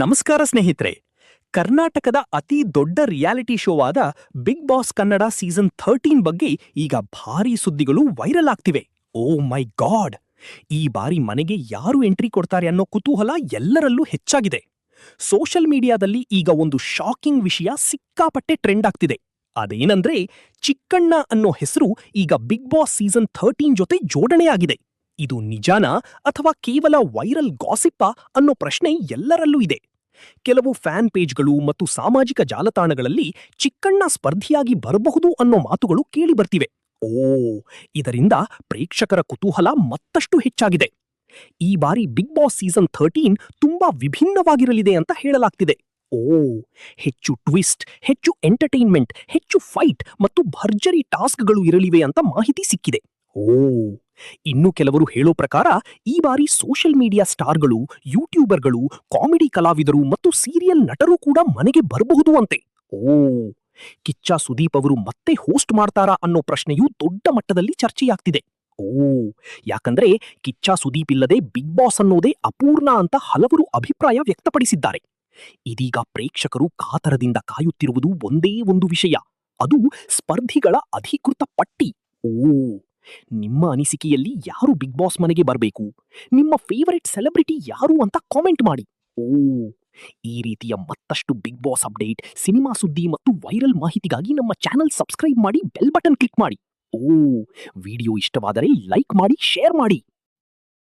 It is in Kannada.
ನಮಸ್ಕಾರ ಸ್ನೇಹಿತರೆ. ಕರ್ನಾಟಕದ ಅತಿ ದೊಡ್ಡ ರಿಯಾಲಿಟಿ ಶೋ ಆದ ಬಿಗ್ ಬಾಸ್ ಕನ್ನಡ ಸೀಸನ್ 13 ಬಗ್ಗೆ ಈಗ ಭಾರೀ ಸುದ್ದಿಗಳು ವೈರಲ್ ಆಗ್ತಿವೆ. ಓ ಮೈ ಗಾಡ್! ಈ ಬಾರಿ ಮನೆಗೆ ಯಾರು ಎಂಟ್ರಿ ಕೊಡ್ತಾರೆ ಅನ್ನೋ ಕುತೂಹಲ ಎಲ್ಲರಲ್ಲೂ ಹೆಚ್ಚಾಗಿದೆ. ಸೋಷಿಯಲ್ ಮೀಡಿಯಾದಲ್ಲಿ ಈಗ ಒಂದು ಶಾಕಿಂಗ್ ವಿಷಯ ಸಿಕ್ಕಾಪಟ್ಟೆ ಟ್ರೆಂಡ್ ಆಗ್ತಿದೆ. ಅದೇನಂದ್ರೆ, ಚಿಕ್ಕಣ್ಣ ಅನ್ನೋ ಹೆಸರು ಈಗ ಬಿಗ್ ಬಾಸ್ ಸೀಸನ್ 13 ಜೊತೆ ಜೋಡಣೆಯಾಗಿದೆ. ಇದು ನಿಜಾನಾ ಅಥವಾ ಕೇವಲ ವೈರಲ್ ಗಾಸಿಪ್ಪಾ ಅನ್ನೋ ಪ್ರಶ್ನೆ ಎಲ್ಲರಲ್ಲೂ ಇದೆ. ಕೆಲವು ಫ್ಯಾನ್ ಪೇಜ್ಗಳು ಮತ್ತು ಸಾಮಾಜಿಕ ಜಾಲತಾಣಗಳಲ್ಲಿ ಚಿಕ್ಕಣ್ಣ ಸ್ಪರ್ಧಿಯಾಗಿ ಬರಬಹುದು ಅನ್ನೋ ಮಾತುಗಳು ಕೇಳಿಬರ್ತಿವೆ. ಓ, ಇದರಿಂದ ಪ್ರೇಕ್ಷಕರ ಕುತೂಹಲ ಮತ್ತಷ್ಟು ಹೆಚ್ಚಾಗಿದೆ. ಈ ಬಾರಿ ಬಿಗ್ ಬಾಸ್ ಸೀಸನ್ 13 ತುಂಬಾ ವಿಭಿನ್ನವಾಗಿರಲಿದೆ ಅಂತ ಹೇಳಲಾಗ್ತಿದೆ. ಓ, ಹೆಚ್ಚು ಟ್ವಿಸ್ಟ್, ಹೆಚ್ಚು ಎಂಟರ್ಟೈನ್ಮೆಂಟ್, ಹೆಚ್ಚು ಫೈಟ್ ಮತ್ತು ಭರ್ಜರಿ ಟಾಸ್ಕ್ಗಳು ಇರಲಿವೆ ಅಂತ ಮಾಹಿತಿ ಸಿಕ್ಕಿದೆ. ಓ, ಇನ್ನು ಕೆಲವರು ಹೇಳೋ ಪ್ರಕಾರ ಈ ಬಾರಿ ಸೋಷಿಯಲ್ ಮೀಡಿಯಾ ಸ್ಟಾರ್ಗಳು, ಯೂಟ್ಯೂಬರ್ಗಳು, ಕಾಮಿಡಿ ಕಲಾವಿದರು ಮತ್ತು ಸೀರಿಯಲ್ ನಟರು ಕೂಡ ಮನೆಗೆ ಬರಬಹುದು ಅಂತೆ. ಓ, ಕಿಚ್ಚ ಸುದೀಪ್ ಅವರು ಮತ್ತೆ ಹೋಸ್ಟ್ ಮಾಡ್ತಾರಾ ಅನ್ನೋ ಪ್ರಶ್ನೆಯೂ ದೊಡ್ಡ ಮಟ್ಟದಲ್ಲಿ ಚರ್ಚೆಯಾಗ್ತಿದೆ. ಓ, ಯಾಕಂದ್ರೆ ಕಿಚ್ಚ ಸುದೀಪ್ ಇಲ್ಲದೆ ಬಿಗ್ ಬಾಸ್ ಅನ್ನೋದೇ ಅಪೂರ್ಣ ಅಂತ ಹಲವರು ಅಭಿಪ್ರಾಯ ವ್ಯಕ್ತಪಡಿಸಿದ್ದಾರೆ. ಇದೀಗ ಪ್ರೇಕ್ಷಕರು ಕಾತರದಿಂದ ಕಾಯುತ್ತಿರುವುದು ಒಂದೇ ಒಂದು ವಿಷಯ, ಅದು ಸ್ಪರ್ಧಿಗಳ ಅಧಿಕೃತ ಪಟ್ಟಿ. ಓ, ನಿಮ್ಮ ಅನಿಸಿಕೆಯಲ್ಲಿ ಯಾರು ಬಿಗ್ ಬಾಸ್ ಮನೆಗೆ ಬರಬೇಕು, ನಿಮ್ಮ ಫೇವರಿಟ್ ಸೆಲೆಬ್ರಿಟಿ ಯಾರು ಅಂತ ಕಾಮೆಂಟ್ ಮಾಡಿ. ಓ, ಈ ರೀತಿಯ ಮತ್ತಷ್ಟು ಬಿಗ್ ಬಾಸ್ ಅಪ್ಡೇಟ್, ಸಿನಿಮಾ ಸುದ್ದಿ ಮತ್ತು ವೈರಲ್ ಮಾಹಿತಿಗಾಗಿ ನಮ್ಮ ಚಾನೆಲ್ ಸಬ್ಸ್ಕ್ರೈಬ್ ಮಾಡಿ, ಬೆಲ್ ಬಟನ್ ಕ್ಲಿಕ್ ಮಾಡಿ. ಓ, ವಿಡಿಯೋ ಇಷ್ಟವಾದರೆ ಲೈಕ್ ಮಾಡಿ, ಶೇರ್ ಮಾಡಿ.